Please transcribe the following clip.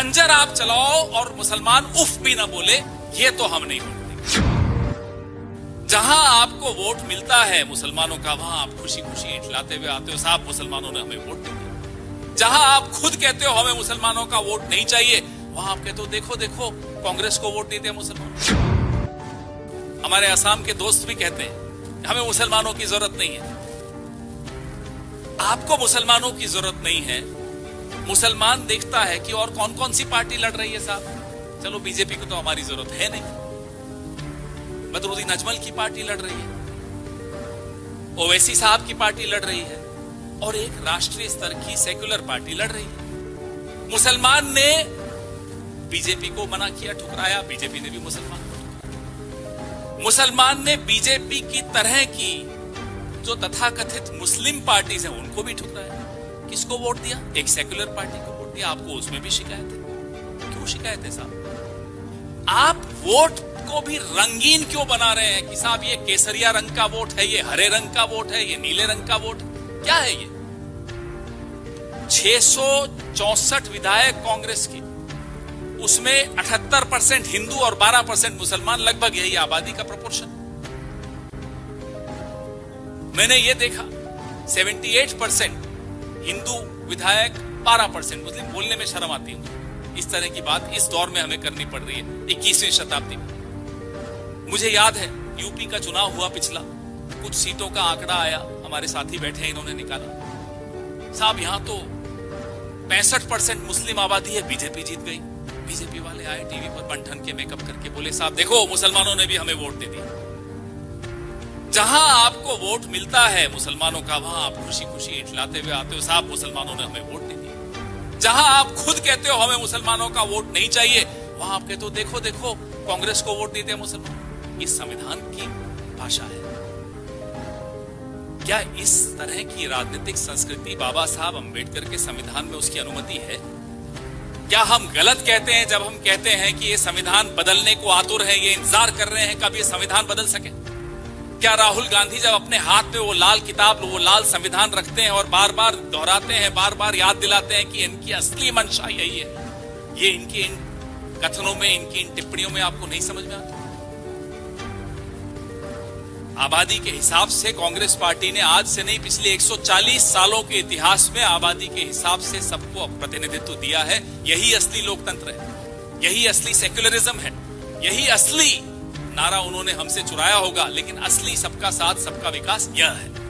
खंजर आप चलाओ और मुसलमान उफ भी ना बोले, ये तो हम नहीं बोलते। जहां आपको वोट मिलता है मुसलमानों का, वहां आप खुशी खुशी इठलाते हुए आते हो, साहब मुसलमानों ने हमें वोट दिया। जहां आप खुद कहते हो हमें मुसलमानोमुसलमानों का वोट नहीं चाहिए, वहां आप कहते हो देखो देखो कांग्रेस को वोट देते हैं मुसलमान। हमारे असम के दोस्त भी कहते हैं हमें मुसलमानों की जरूरत नहीं है। आपको मुसलमानों की जरूरत नहीं है, मुसलमान देखता है कि और कौन कौन सी पार्टी लड़ रही है साहब। चलो बीजेपी को तो हमारी जरूरत है नहीं, बदरुद्दीन अजमल की पार्टी लड़ रही है, ओवैसी साहब की पार्टी लड़ रही है, और एक राष्ट्रीय स्तर की सेक्युलर पार्टी लड़ रही है। मुसलमान ने बीजेपी को मना किया, ठुकराया, बीजेपी ने भी मुसलमान को ठुकराया। मुसलमान ने बीजेपी की तरह की जो तथाकथित मुस्लिम पार्टीज हैं उनको भी ठुकराया। किसको वोट दिया? एक सेक्युलर पार्टी को वोट दिया। आपको उसमें भी शिकायत है। क्यों शिकायत है साहब? आप वोट को भी रंगीन क्यों बना रहे हैं कि साहब ये केसरिया रंग का वोट है, ये हरे रंग का वोट है, ये नीले रंग का वोट है? क्या है ये? 664 विधायक कांग्रेस के, उसमें 78% हिंदू और 12% मुसलमान, लगभग यही आबादी का प्रोपोर्शन। मैंने ये देखा 78% हिंदू विधायक, 12% मुस्लिम। बोलने में शर्म आती है इस तरह की बात इस दौर में हमें करनी पड़ रही है 21वीं शताब्दी में। मुझे याद है यूपी का चुनाव हुआ पिछला, कुछ सीटों का आंकड़ा आया, हमारे साथी बैठे हैं, इन्होंने निकाला। साहब यहां तो 65% मुस्लिम आबादी है, बीजेपी जीत गई। बीजेपी वाले आए टीवी पर बन-ठन के मेकअप करके बोले साहब देखो मुसलमानों ने भी हमें वोट दे दिया। जहां आपको वोट मिलता है मुसलमानों का, वहां आप खुशी खुशी इठलाते हुए आते हो, साहब मुसलमानों ने हमें वोट दे दिया। जहां आप खुद कहते हो हमें मुसलमानों का वोट नहीं चाहिए, वहां आप कहते हो देखो देखो कांग्रेस को वोट देते हैं मुसलमान। ये संविधान की भाषा है क्या? इस तरह की राजनीतिक संस्कृति बाबा साहब अंबेडकर के संविधान में उसकी अनुमति है? क्या हम गलत कहते हैं जब हम कहते हैं कि ये संविधान बदलने को आतुर है, ये इंतजार कर रहे हैं कब ये संविधान बदल सके? क्या राहुल गांधी जब अपने हाथ में वो लाल किताब, वो लाल संविधान रखते हैं और बार बार दोहराते हैं, बार बार याद दिलाते हैं कि इनकी असली मंशा यही है, ये इनके इन कथनों में, इनकी इन टिप्पणियों में आपको नहीं समझ में आता? आबादी के हिसाब से कांग्रेस पार्टी ने आज से नहीं, पिछले 140 सालों के इतिहास में आबादी के हिसाब से सबको प्रतिनिधित्व दिया है। यही असली लोकतंत्र है, यही असली सेक्युलरिज्म है, यही असली नारा उन्होंने हमसे चुराया होगा, लेकिन असली सबका साथ सबका विकास यह है।